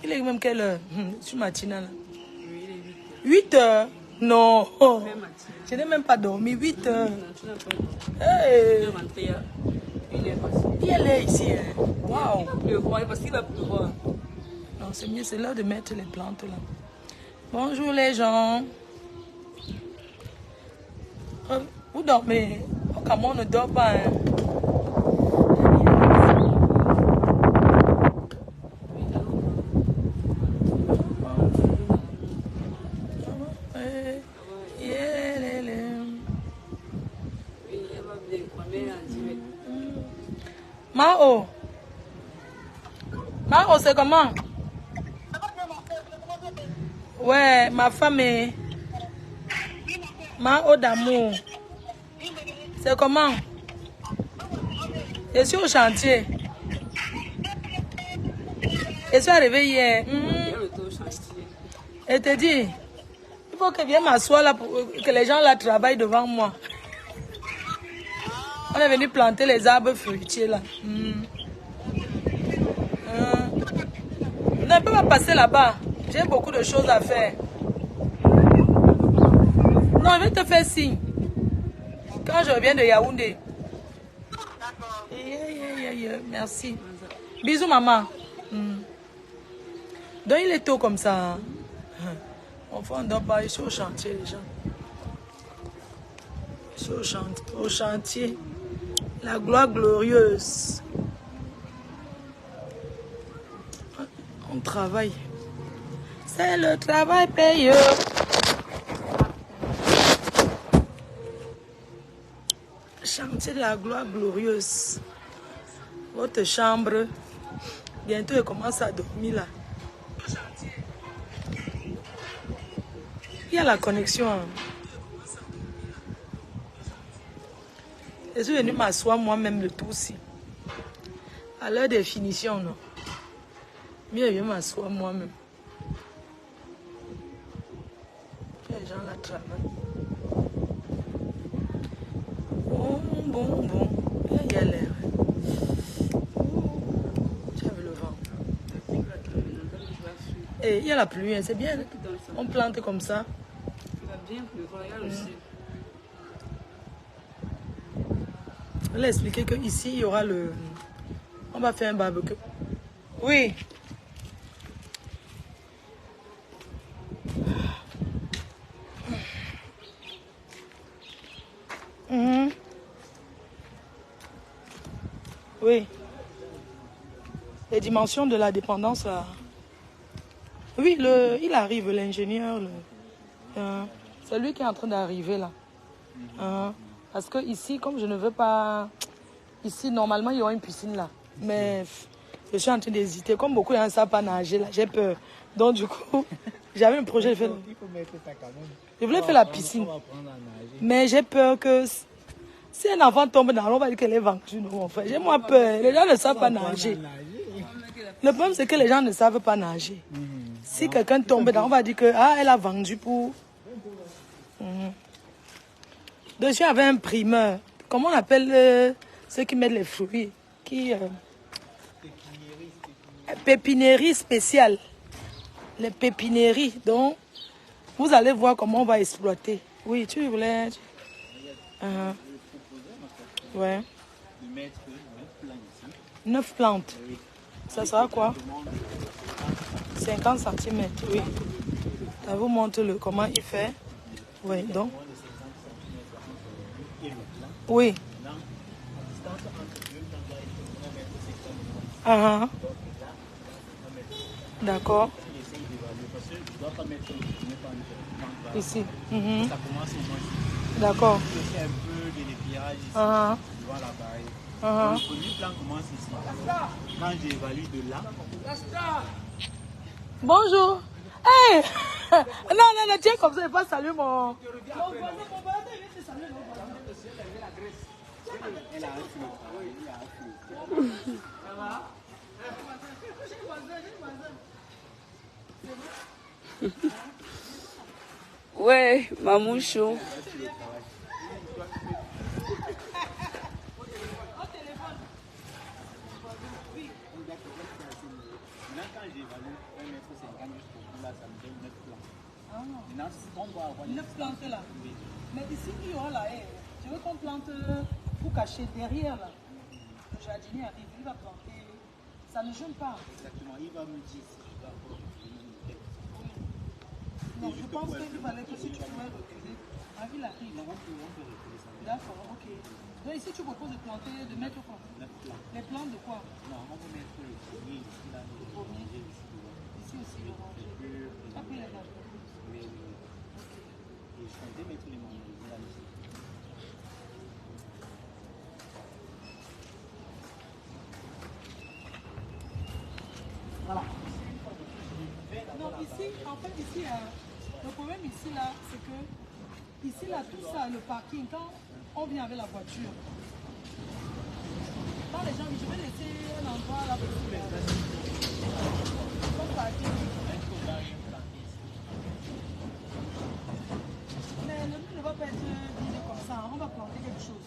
Il est même quelle heure? Je suis matinale. 8 heures? Non. Oh. Je n'ai même pas dormi. 8 heures. Hey. Il est ici. Hein. Waouh. Il va pleuvoir parce qu'il va pleuvoir. Non, c'est mieux, c'est l'heure de mettre les plantes là. Bonjour les gens. Vous dormez? Au Cameroun, on ne dort pas. Hein. Mao. Mao, c'est comment? Ouais, ma femme est... Mao d'amour. C'est comment? Je suis au chantier. Je suis arrivée hier. Et te dit, il faut que je vienne m'asseoir là pour que les gens là travaillent devant moi. On est venu planter les arbres fruitiers là. Non, je ne peux pas passer là-bas. J'ai beaucoup de choses à faire. Non, je vais te faire signe. Quand je reviens de Yaoundé. D'accord. Merci. Bisous, maman. Donc, il est tôt comme ça. Enfin, on ne doit pas. Je suis au chantier, les gens. Je suis au chantier. La gloire glorieuse. On travaille. C'est le travail payeux. Chantier de la gloire glorieuse. Votre chambre. Bientôt, elle commence à dormir là. Il y a la connexion. Je suis venue m'asseoir moi-même le tout aussi. À l'heure des finitions, non. Mieux, je viens m'asseoir moi-même. Les gens là travaillent. Bon. Il y a l'air. J'avais le vent. Et il y a la pluie, hein, c'est bien. On plante comme ça. Il va bien pleuvoir, il y a le ciel. Je vais expliquer qu'ici, il y aura le... On va faire un barbecue. Oui. Oui. Les dimensions de la dépendance, là. Oui, il arrive, l'ingénieur. C'est lui qui est en train d'arriver, là. Parce que ici, comme je ne veux pas... Ici, normalement, il y aura une piscine, là. Mais je suis en train d'hésiter. Comme beaucoup de gens ne savent pas nager, là, j'ai peur. Donc, du coup, j'avais un projet de faire... Je voulais faire la piscine. Mais j'ai peur que... Si un enfant tombe dans l'eau, on va dire qu'elle est vendue. J'ai moins peur. Les gens ne savent pas nager. Le problème, c'est que les gens ne savent pas nager. Si quelqu'un tombe dans l'eau, on va dire que elle a vendu pour... Donc, je suis avec un primeur. Comment on appelle ceux qui mettent les fruits? Pépinerie spéciale. Les pépineries. Donc, vous allez voir comment on va exploiter. Oui, tu voulais... Ouais. 9 plantes. Ça sera quoi? 50 cm, oui. Ça vous montre comment il fait. Oui, donc. Oui. D'accord. Ici. D'accord. Un peu de l'épillage ici, devant la barrière. Le premier plan commence ici. Quand j'évalue de là. Bonjour. Hey! Non, tiens comme ça, il va saluer mon... Ouais, Mamouchou. d'accord, là, c'est assez mieux. Maintenant, quand j'évalue 1,50 m jusqu'au bout, là, ça me donne 9 plans. Ah. Maintenant, on va avoir 9 plantes là. Oui. Mais ici, il y aura la haie. Je veux qu'on plante pour cacher derrière là. Le jardinier arrive, il va planter. Ça ne gêne pas. Exactement, il va me dire si je dois encore reculer une tête. Non, je pense qu'il fallait que si tu pouvais reculer, il arrive. Non, on peut reculer ça. D'accord, ok. Donc ici, tu proposes de planter, de mettre quoi? 9 plans. Les plantes de quoi? Non, on va mettre le premier ici, là, le Premier. oranger ici. Ici aussi, l'oranger. Après, les arbres. Oui, oui, oui. Et je comptais mettre les mangroves là ici. Voilà. Non, ici, en fait, ici, le problème ici, là, c'est que, ici, là, tout ça, le parking, quand on vient avec la voiture, quand les gens disent, je vais laisser un endroit là, comme parking. Mais le mur ne va pas être vide comme ça, on va planter quelque chose.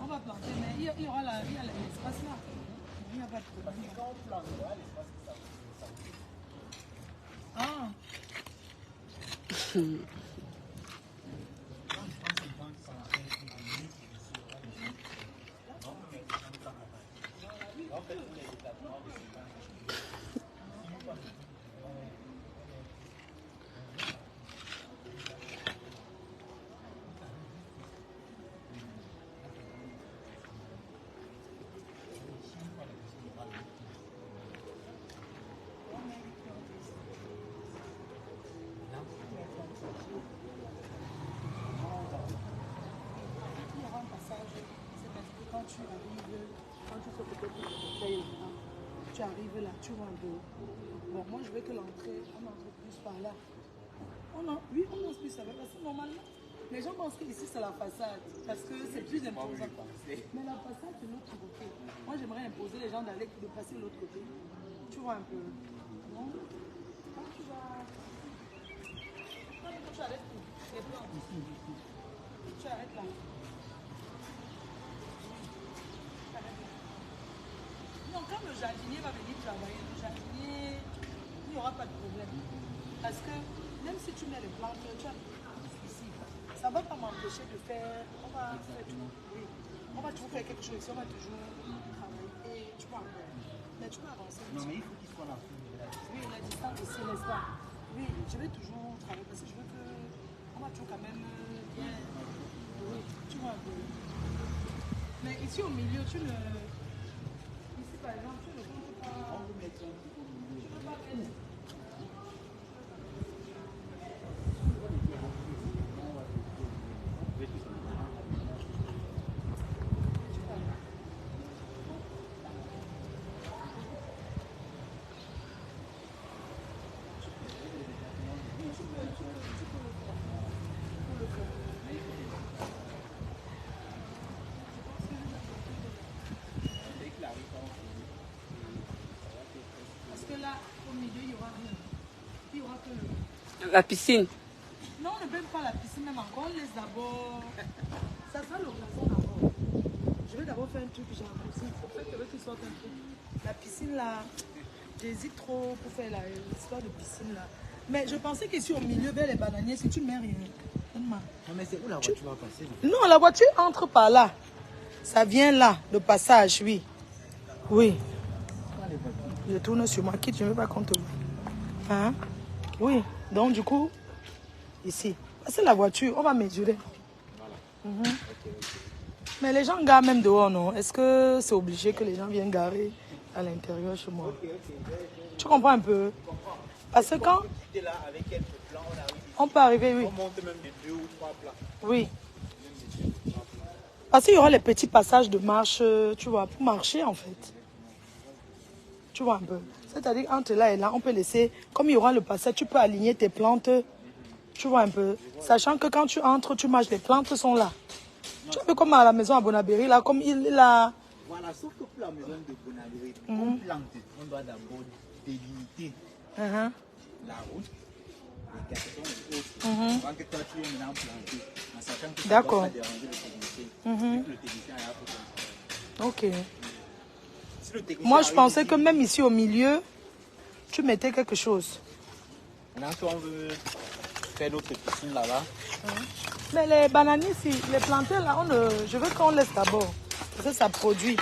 On va planter, mais il y aura l'espace là. Il n'y a pas de problème. Quand on plante, il y aura l'espace que ça va. Ah. Tu arrives là, tu vois un peu. Bon, moi je veux que l'entrée, on entre plus par là. Oui, on entre plus avec, parce que normalement, les gens pensent qu'ici c'est la façade, parce que c'est plus imposant. Mais la façade c'est l'autre côté. Moi j'aimerais imposer les gens de passer de l'autre côté. Tu vois un peu. Non? Quand tu vas. Quand tu arrêtes tout, les plantes. Tu arrêtes là. Non, quand le jardinier va venir travailler, le jardinier, il n'y aura pas de problème. Parce que même si tu mets les plantes, tu as ici, ça ne va pas m'empêcher de faire. On va faire tout. Oui. On va toujours faire quelque chose ici, on va toujours travailler. Et tu vas encore. Mais tu peux avancer. Non, mais il faut qu'il soit là. Oui, la distance aussi, n'est-ce pas? Oui, je vais toujours travailler parce que je veux que. On va toujours quand même bien. Oui, tu vois un peu. Mais ici au milieu, tu ne. Par exemple, tu ne comptes pas. On peut mettre un petit peu au milieu. Tu ne peux pas mettre. La piscine. Non, on ne baigne pas la piscine même encore. On laisse d'abord. Ça sera l'occasion d'abord. Je vais d'abord faire un truc que j'ai apprécié. Il faut que tu sortes un peu. La piscine là, j'hésite trop pour faire l'histoire de piscine là. Mais je pensais qu'ici au milieu, vers les bananiers, si tu ne mets rien. Non, mais c'est où la voiture va passer? Non, la voiture entre par là. Ça vient là, le passage, oui. Oui. Je tourne sur moi, quitte, je ne veux pas qu'on te voie. Hein? Oui. Donc du coup, ici, c'est la voiture, on va mesurer. Voilà. Mais les gens garent même dehors, non? Est-ce que c'est obligé que les gens viennent garer à l'intérieur chez moi? Tu comprends un peu? Parce que quand on peut arriver, oui. On monte même des 2 ou 3 plats. Oui. Parce qu'il y aura les petits passages de marche, tu vois, pour marcher en fait. Tu vois un peu. C'est-à-dire entre là et là, on peut laisser, comme il y aura le passage, tu peux aligner tes plantes, tu vois un peu. Sachant que quand tu entres, tu marches, les plantes sont là. Tu vois comme à la maison à Bonabéry, là, comme il a... Voilà, sauf que pour la maison de Bonabéry, on plante, on doit d'abord délimiter la route, les cartons et autres. Avant que toi tu viennes maintenant planter, en sachant que ça ne doit pas déranger le technicien. Le technicien est là pour ça. Ok. Si le technicien Moi, je arrive pensais ici, que même ici au milieu, tu mettais quelque chose. maintenant, si on veut faire notre piscine là-bas, Mais les bananes, ici, les plantains, là, je veux qu'on laisse d'abord. Parce que ça produit.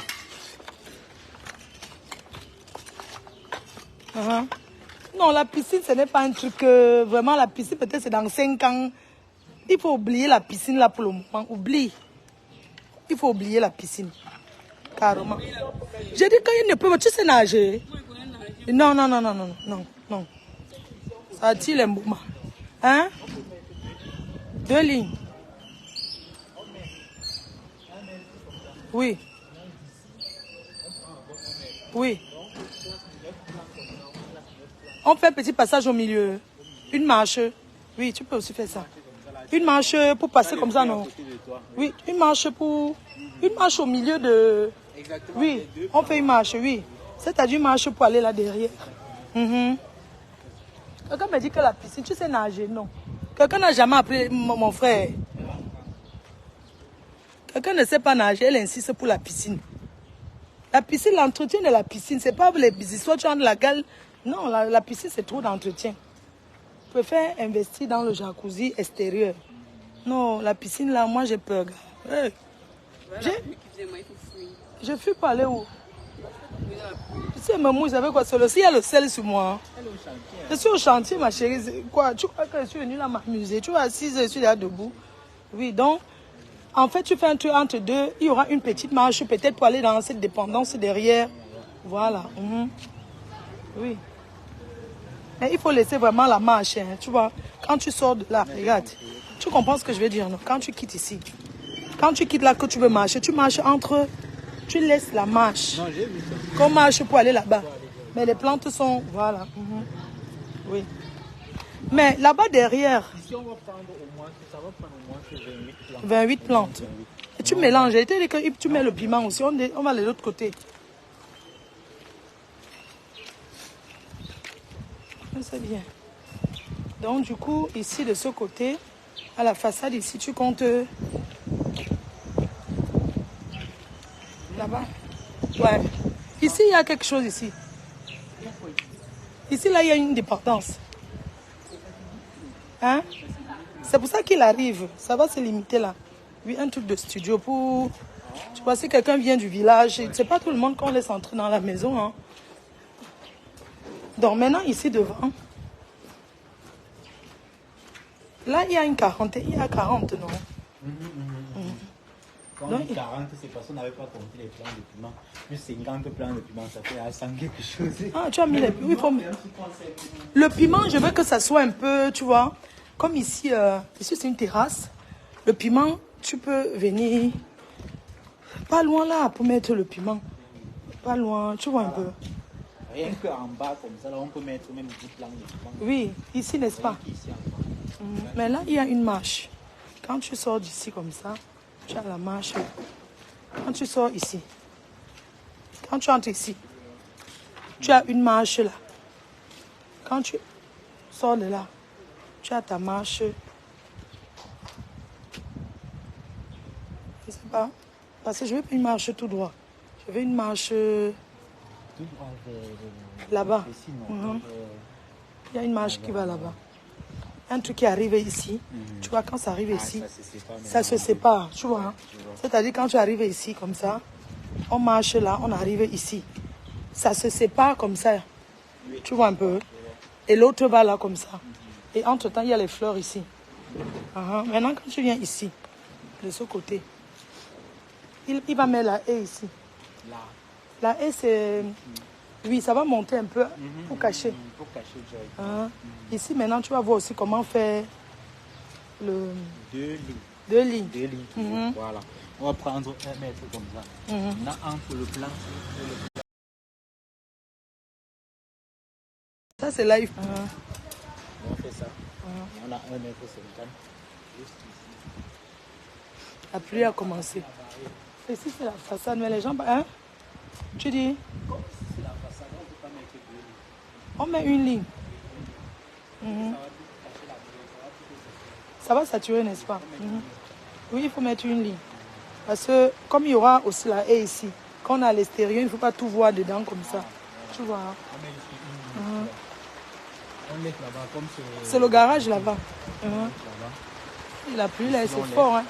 Non, la piscine, ce n'est pas un truc... vraiment, la piscine, peut-être c'est dans 5 ans. Il faut oublier la piscine là pour le moment. Oublie. Il faut oublier la piscine. Carrément. J'ai dit qu'il ne peut pas. Tu sais nager. Non, non, non, non, non, non, non. Ça attire les mouvements. Hein? 2 lignes. Oui. Oui. On fait un petit passage au milieu. Une marche. Oui, tu peux aussi faire ça. Une marche pour passer comme ça, non? Oui, une marche pour... Une marche au milieu de... exactement. Oui, on fait une marche, oui. C'est-à-dire une marche pour aller là derrière. Quelqu'un me dit que la piscine, tu sais nager, non. Quelqu'un n'a jamais appris, mon frère. Quelqu'un ne sait pas nager, elle insiste pour la piscine. La piscine, l'entretien de la piscine, c'est pas les histoires, tu as de la gale. Non, la piscine, c'est trop d'entretien. Je préfère investir dans le jacuzzi extérieur. Non, la piscine, là, moi, j'ai peur. Hey. Je fuis pas aller où? Tu sais, maman, vous savez quoi? Il y a le sel sur moi. Je suis au chantier, ma chérie. Quoi? Tu crois que je suis venue là m'amuser? Tu es assise, je suis là debout. Oui, donc, en fait, tu fais un truc entre deux. Il y aura une petite marche, peut-être pour aller dans cette dépendance derrière. Voilà. Oui. Mais il faut laisser vraiment la marche, hein, tu vois. Quand tu sors de là, regarde. Tu comprends ce que je veux dire, non? Quand tu quittes ici. Quand tu quittes là, que tu veux marcher, tu marches entre... Tu laisses la marche. Non, j'ai vu ça. Qu'on marche pour aller là-bas. Mais les plantes sont... Voilà. Oui. Mais là-bas derrière... Ici, on va prendre au moins, ça va prendre au moins 28 plantes. Et tu mélanges. Et tu mets le piment aussi. On va de l'autre côté. C'est bien. Donc, du coup, ici, de ce côté, à la façade, ici, tu comptes... Là-bas. Ouais. Ici, il y a quelque chose ici. Ici, là, il y a une dépendance. Hein? C'est pour ça qu'il arrive. Ça va se limiter là. Oui, un truc de studio pour... Tu vois, si quelqu'un vient du village, c'est pas tout le monde qu'on laisse entrer dans la maison. Hein. Donc maintenant, ici devant, là, il y a une quarantaine. Il y a 40, non? Quand on dit 40, c'est parce qu'on n'avait pas compté les plants de piment. Plus 50 plants de piment, ça fait à 100 quelque chose. Ah, tu as mis les... Oui, il faut... Le piment, je veux que ça soit un peu, tu vois, comme ici, ici c'est une terrasse. Le piment, tu peux venir pas loin là pour mettre le piment. Pas loin, tu vois un peu. Rien qu'en bas, comme ça, là, on peut mettre même 10 plants de piment. Oui, ici, n'est-ce pas? Ici, en bas. Mais là, il y a une marche. Quand tu sors d'ici comme ça, tu as la marche. Quand tu sors ici, quand tu entres ici, tu as une marche là. Quand tu sors de là, tu as ta marche. Je ne sais pas. Parce que je veux pas une marche tout droit. Je veux une marche Tout droit là-bas. ici, non. Il y a une marche qui va là-bas. Un truc qui arrive ici. Tu vois, quand ça arrive ici, ça se sépare. Tu vois. C'est-à-dire, quand tu arrives ici comme ça, on marche là, on arrive ici. Ça se sépare comme ça. Tu vois un peu. Et l'autre va là comme ça. Et entre-temps, il y a les fleurs ici. Maintenant, quand tu viens ici, de ce côté, il va mettre la haie ici. Là. La haie, c'est... Oui, ça va monter un peu pour cacher. Pour cacher directement. Ici, maintenant, tu vas voir aussi comment faire le... 2 lignes. 2 lignes. 2 lignes toujours. Voilà. On va prendre un mètre comme ça. Là, entre le plan et le plan. Ça, c'est là. On fait ça. On a 1 mètre 50. Juste ici. La pluie a commencé. Ici, c'est la façade, mais les gens... Hein? Tu dis? Comme si c'est la façade, on ne peut pas mettre 2 lignes. On met une ligne. Ça va saturer, n'est-ce pas? Oui, il faut mettre une ligne. Parce que comme il y aura aussi la haie ici, Quand on est à l'extérieur, il ne faut pas tout voir dedans comme ça. Tu vois. On laisse là-bas comme c'est le garage là-bas. La pluie là, c'est fort. Hein.